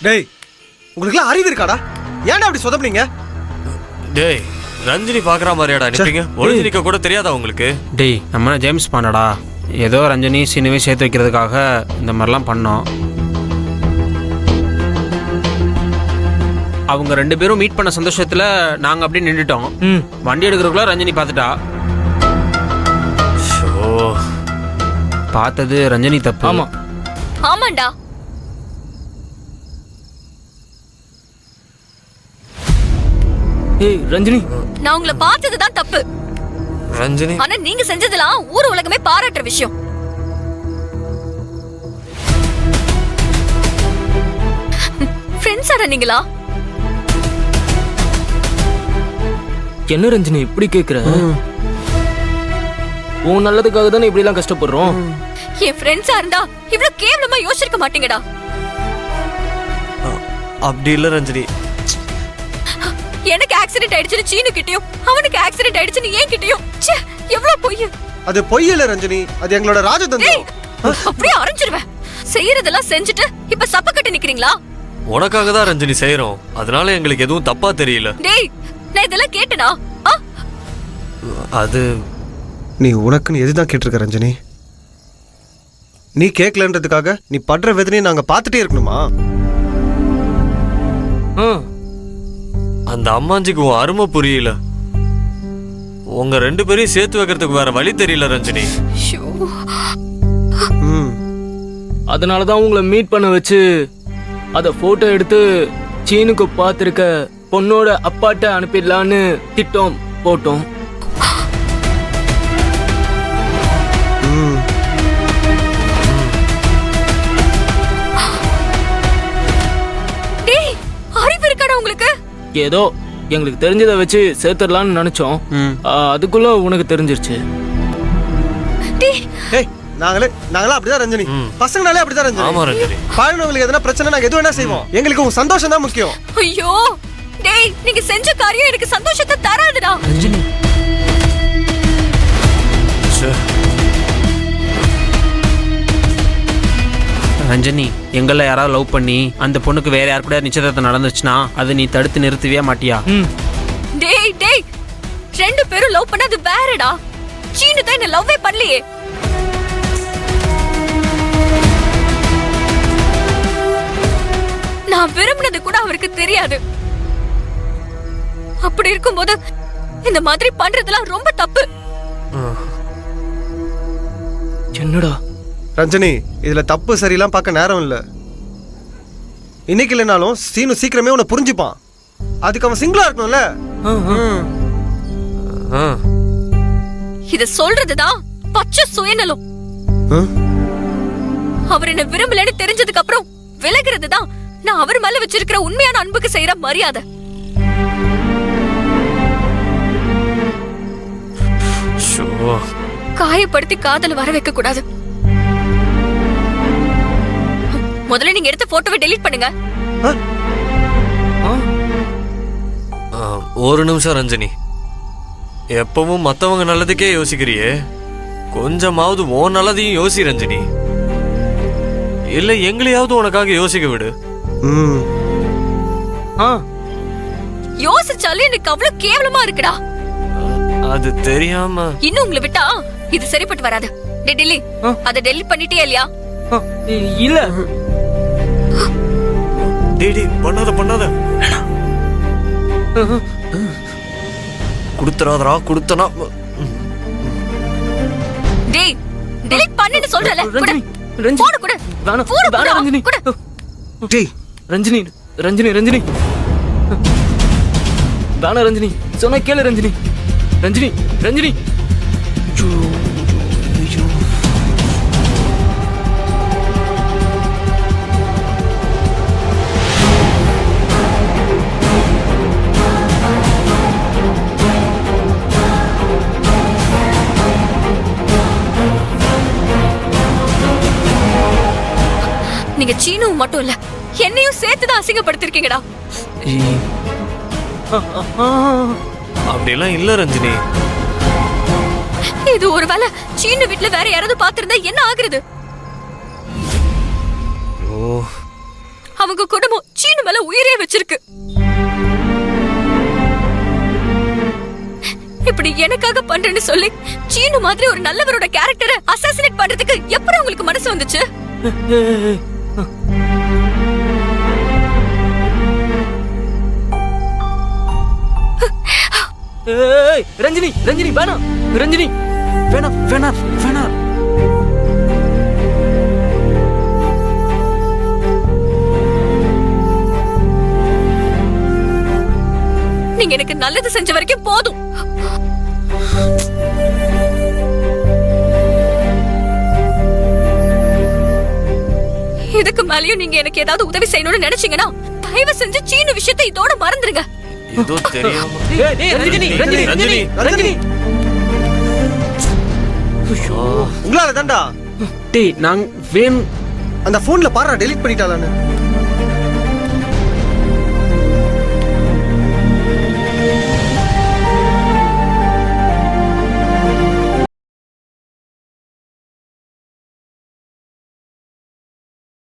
டேய், உங்களுக்குலாம் அறிவு இருக்காடா? ஏன்டா அப்படி சொதப்பீங்க? டேய், ரஞ்சினி பாக்குற மாதிரியாடா நிப்பீங்க? ஒளிஞ்சு நிக்க கூட தெரியாதா உங்களுக்கு? டேய், நம்ம ஜேம்ஸ் பாண்டடா. ஏதோ ரஞ்சனி சீனுவே சேர்த்து வைக்கிறதுக்காக இந்த மாதிரிலாம் பண்ணோம். அவங்க 2 பேரும் மீட் பண்ண சந்தோஷத்துல நாங்க அப்படியே நின்றுட்டோம். வண்டி எடுக்கிறதுக்குள்ள ரஞ்சனி பார்த்துட்டா. பார்த்தது ரஞ்சனி தப்பு. ஆமா ஆமாண்டா. ஏய் ரஞ்சினி, நான் உங்களை பார்த்ததுதான் தப்பு. ரஞ்சினி, ஆனா நீங்க செஞ்சதெல்லாம் ஊர் உலகமே பாராட்டுற விஷயம். ஃப்ரெண்ட்ஸாடா நீங்களா? என்ன ரஞ்சினி இப்படி கேக்குற? உன் நல்லதுக்காக தானே இப்படி எல்லாம் கஷ்டப்படுறோம். என் ஃப்ரெண்ட்ஸா இருந்தா இவ்வளவு கேவலமா யோசிச்சிருக்க மாட்டீங்கடா. அப்படி இல்ல ரஞ்சினி. எனக்கு ஆக்சிடென்ட் ஆயிடுச்சுன்னு சீனு கிட்டயும், அவனுக்கு ஆக்சிடென்ட் ஆயிடுச்சுன்னு ஏன் கிட்டயும். ச்சே, எவ்வளவு பொய். அது பொய் இல்ல ரஞ்சினி, அது எங்களோட ராஜதந்திரம். அப்படியே அரைஞ்சிருவேன். செய்யறதெல்லாம் செஞ்சுட்டு இப்ப சப்ப கட்டி நிக்கிறீங்களா? உனக்காக தான் ரஞ்சினி செய்யறோம். அதனால எங்களுக்கு எதுவும் தப்பா தெரியல. டேய், நான் இதெல்லாம் கேட்டனா? அது நீ உனக்குன்னு எதுதான் கேட்டிருக்க ரஞ்சினி? நீ கேட்கலன்றதுக்காக நீ படுற வேதனையை நாங்க பார்த்துட்டே இருக்கணுமா? அந்த அம்மாஞ்சிக்கு உன் அருமை புரியல. உங்க 2 பேரையும் சேர்த்து வைக்கிறதுக்கு வேற வழி தெரியல ரஞ்சினி. அதனாலதான் உங்களை மீட் பண்ண வச்சு அத போட்டோ எடுத்து சீனுக்கு பார்த்திருக்க பொண்ணோட அப்பாட்ட அனுப்பிடலான்னு திட்டம் போட்டோம். டேய், அறிவு இருக்காடா உங்களுக்கு? ஏதோ எங்களுக்கு தெரிஞ்சதை வச்சு சேர்த்துடலாம்னு நினைச்சோம். அதுக்குள்ள உனக்கு தெரிஞ்சிருச்சு. டேய், நாங்களா அப்படிதான் ரஞ்சினி. பசங்கனாலே அப்படிதான் ரஞ்சினி. ஆமா ரஞ்சினி. பாருங்களுக்கு எதனா பிரச்சனை நாங்க எது வேணா செய்வோம். எங்களுக்கு உங்க சந்தோஷம் தான் முக்கியம். ஐயோ டேய், நீங்க செஞ்ச காரியம் எனக்கு சந்தோஷத்தை தராதுடா. ரஞ்சினி, ரஞ்சனி, எங்களை யாராவது லவ் பண்ணி அந்த பொண்ணுக்கு வேற யார் கூட நிச்சயதார்த்தம் நடந்துச்சுன்னா அது நீ தடுத்து நிறுத்தவே மாட்டியா? டேய் டேய், 2 பேரும் லவ் பண்ணது வேறடா. சீனு தான் என்ன லவ்வே பண்ணலையே. நான் விரும்பினது கூட அவருக்கு தெரியாது. அப்படி இருக்கும்போது இந்த மாதிரி பண்றதெல்லாம் ரொம்ப தப்பு. என்னடா ரஞ்சனி, இதுல தப்பு சரியெல்லாம் பார்க்க நேரம் இல்ல. இன்னைக்கு இல்லைனாலும் சீனு சீக்கிரமே உன்னை புரிஞ்சுப்பான். அதுக்கு அவன் சிங்கிளா இருக்கணும்ல. இத சொல்றதுதான் பச்சை சுயநலம். அவர் என்ன விரும்பலன்னு தெரிஞ்சதுக்கு அப்புறம் விலகிறதுதான் நான் அவர் மேல வச்சிருக்கிற உண்மையான அன்புக்கு செய்யற மரியாதை. காயப்படுத்தி காதல வர வைக்க கூடாது. முதல்ல நீங்க எடுத்த போட்டோவை டெலீட் பண்ணுங்க. ஒரு நிமிஷம் ரஞ்சனி. எப்பவும் மத்தவங்க நல்லதுக்கே யோசிக்கிறியே, கொஞ்சமாவது உன் நல்லதையும் யோசி ரஞ்சனி. இல்ல எங்களையாவது உனக்காக யோசிக்க விடு. யோசிச்சாலும் எனக்கு அவ்வளவு கேவலமா இருக்குடா. அது தெரியாம இன்னும் உங்களை விட்டா இது சரிப்பட்டு வராது. டெல்லி, அதை டெலீட் பண்ணிட்டே இல்லையா? இல்ல. டேடி, பண்ணாத பண்ணாத. குடுத்துறாதரா, குடுத்தனா. டேய், டெலீட் பண்ணுன்னு சொல்றல. ரஞ்சினி, போடு குடு. வேணாம் வேணாம் ரஞ்சினி. டேய் ரஞ்சினி, ரஞ்சினி, ரஞ்சினி, வேணாம் ரஞ்சினி. சொன்ன கேளு ரஞ்சினி. ரஞ்சினி, ரஞ்சினி. நீங்க சீனுவும் மட்டும் இல்ல, என்னையும் சேர்த்துதான் அசிங்கப்படுத்திருக்கீங்கடா. அப்படியெல்லாம் இல்ல ரஞ்சினி. இது ஒருவேளை சீனு வீட்டுல வேற யாராவது பாத்திருந்தா என்ன ஆகுறது? அவங்க குடும்பம் சீனு மேல உயிரே வச்சிருக்கு. இப்படி எனக்காக பண்றேன்னு சொல்லி சீனு மாதிரி ஒரு நல்லவரோட கேரக்டரை அசாசினேட் பண்றதுக்கு எப்படி உங்களுக்கு மனசு வந்துச்சு? ஏய், ரஞ்சினி ரஞ்சினி வேணாம், ரஞ்சினி வேணாம் வேணாம் வேணாம். நீங்க எனக்கு நல்லது செஞ்ச வரைக்கும் போதும். இதுக்கு மேலயும் நீங்க எனக்கு ஏதாவது உதவி செய்யணும்னு நினைச்சீங்கன்னா தயவு செஞ்சு சீனு விஷயத்தை இதோட மறந்துருங்க. ஏதோ தெரியாம. ஏய், ஏய், ரஞ்சினி ரஞ்சினி ரஞ்சினி ரஞ்சினி உங்களால தான்டா. டேய் நாங்க வேணும். அந்த போன்ல பாரு டெலீட் பண்ணிட்டாளான்னு.